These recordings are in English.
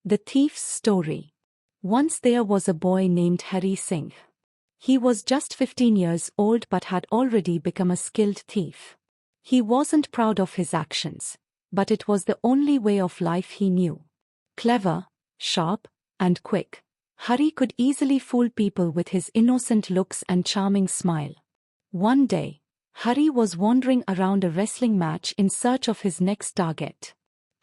The Thief's Story. Once there was a boy named Hari Singh. He was just 15 years old but had already become a skilled thief. He wasn't proud of his actions, but it was the only way of life he knew. Clever, sharp, and quick, Hari could easily fool people with his innocent looks and charming smile. One day, Hari was wandering around a wrestling match in search of his next target.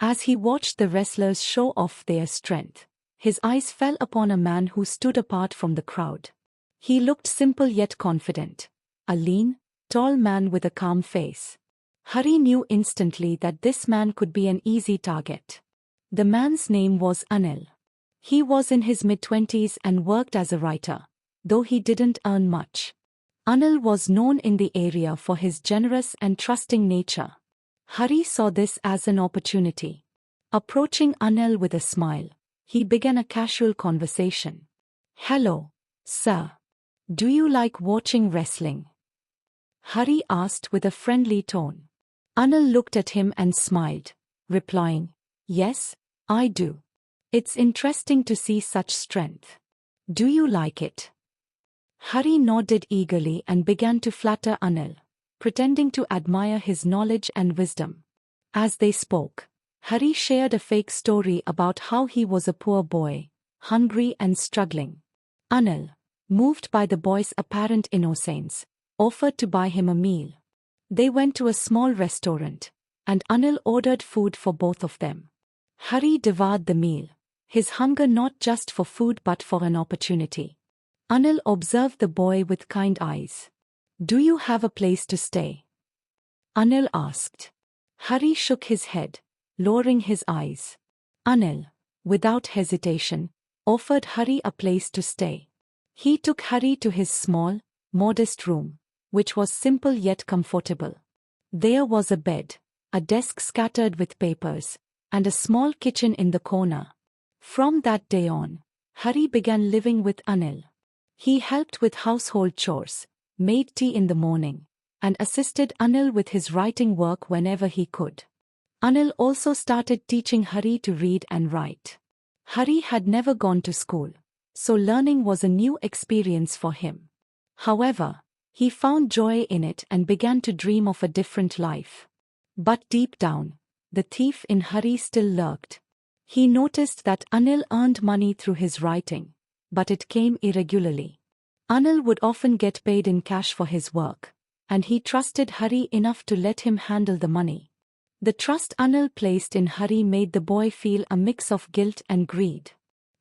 As he watched the wrestlers show off their strength, his eyes fell upon a man who stood apart from the crowd. He looked simple yet confident, a lean, tall man with a calm face. Hari knew instantly that this man could be an easy target. The man's name was Anil. He was in his mid-20s and worked as a writer, though he didn't earn much. Anil was known in the area for his generous and trusting nature. Hari saw this as an opportunity. Approaching Anil with a smile, he began a casual conversation. "Hello, sir. Do you like watching wrestling?" Hari asked with a friendly tone. Anil looked at him and smiled, replying, "Yes, I do. It's interesting to see such strength. Do you like it?" Hari nodded eagerly and began to flatter Anil, pretending to admire his knowledge and wisdom. As they spoke, Hari shared a fake story about how he was a poor boy, hungry and struggling. Anil, moved by the boy's apparent innocence, offered to buy him a meal. They went to a small restaurant, and Anil ordered food for both of them. Hari devoured the meal, his hunger not just for food but for an opportunity. Anil observed the boy with kind eyes. "Do you have a place to stay?" Anil asked. Hari shook his head, lowering his eyes. Anil, without hesitation, offered Hari a place to stay. He took Hari to his small, modest room, which was simple yet comfortable. There was a bed, a desk scattered with papers, and a small kitchen in the corner. From that day on, Hari began living with Anil. He helped with household chores, made tea in the morning, and assisted Anil with his writing work whenever he could. Anil also started teaching Hari to read and write. Hari had never gone to school, so learning was a new experience for him. However, he found joy in it and began to dream of a different life. But deep down, the thief in Hari still lurked. He noticed that Anil earned money through his writing, but it came irregularly. Anil would often get paid in cash for his work, and he trusted Hari enough to let him handle the money. The trust Anil placed in Hari made the boy feel a mix of guilt and greed.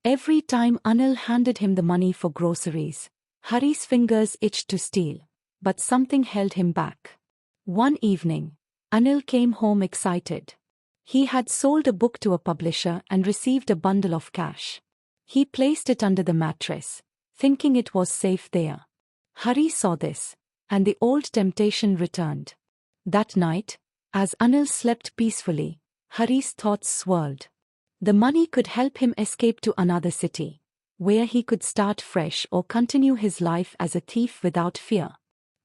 Every time Anil handed him the money for groceries, Hari's fingers itched to steal, but something held him back. One evening, Anil came home excited. He had sold a book to a publisher and received a bundle of cash. He placed it under the mattress, thinking it was safe there. Hari saw this, and the old temptation returned. That night, as Anil slept peacefully, Hari's thoughts swirled. The money could help him escape to another city, where he could start fresh or continue his life as a thief without fear.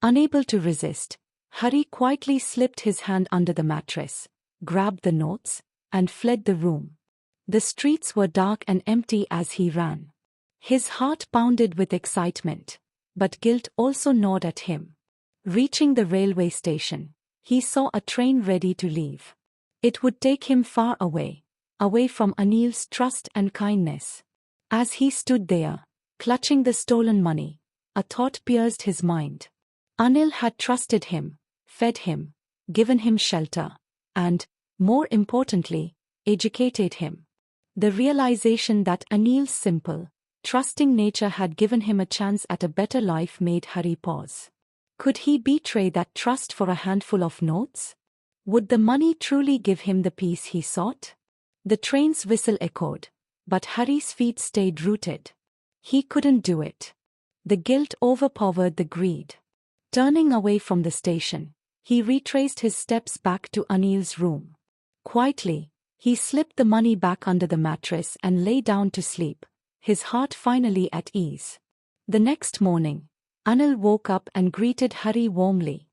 Unable to resist, Hari quietly slipped his hand under the mattress, grabbed the notes, and fled the room. The streets were dark and empty as he ran. His heart pounded with excitement, but guilt also gnawed at him. Reaching the railway station, he saw a train ready to leave. It would take him far away, away from Anil's trust and kindness. As he stood there, clutching the stolen money, a thought pierced his mind. Anil had trusted him, fed him, given him shelter, and, more importantly, educated him. The realization that Anil's simple, trusting nature had given him a chance at a better life made Hari pause. Could he betray that trust for a handful of notes? Would the money truly give him the peace he sought? The train's whistle echoed, but Hari's feet stayed rooted. He couldn't do it. The guilt overpowered the greed. Turning away from the station, he retraced his steps back to Anil's room. Quietly, he slipped the money back under the mattress and lay down to sleep, his heart finally at ease. The next morning, Anil woke up and greeted Hari warmly.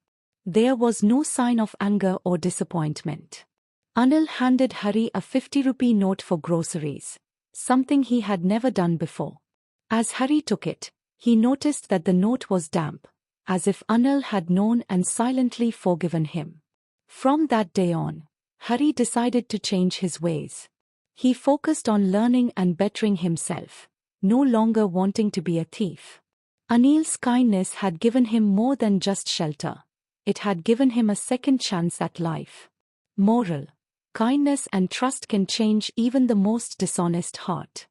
There was no sign of anger or disappointment. Anil handed Hari a 50 rupee note for groceries, something he had never done before. As Hari took it, he noticed that the note was damp, as if Anil had known and silently forgiven him. From that day on, Hari decided to change his ways. He focused on learning and bettering himself, no longer wanting to be a thief. Anil's kindness had given him more than just shelter. It had given him a second chance at life. Moral: kindness and trust can change even the most dishonest heart.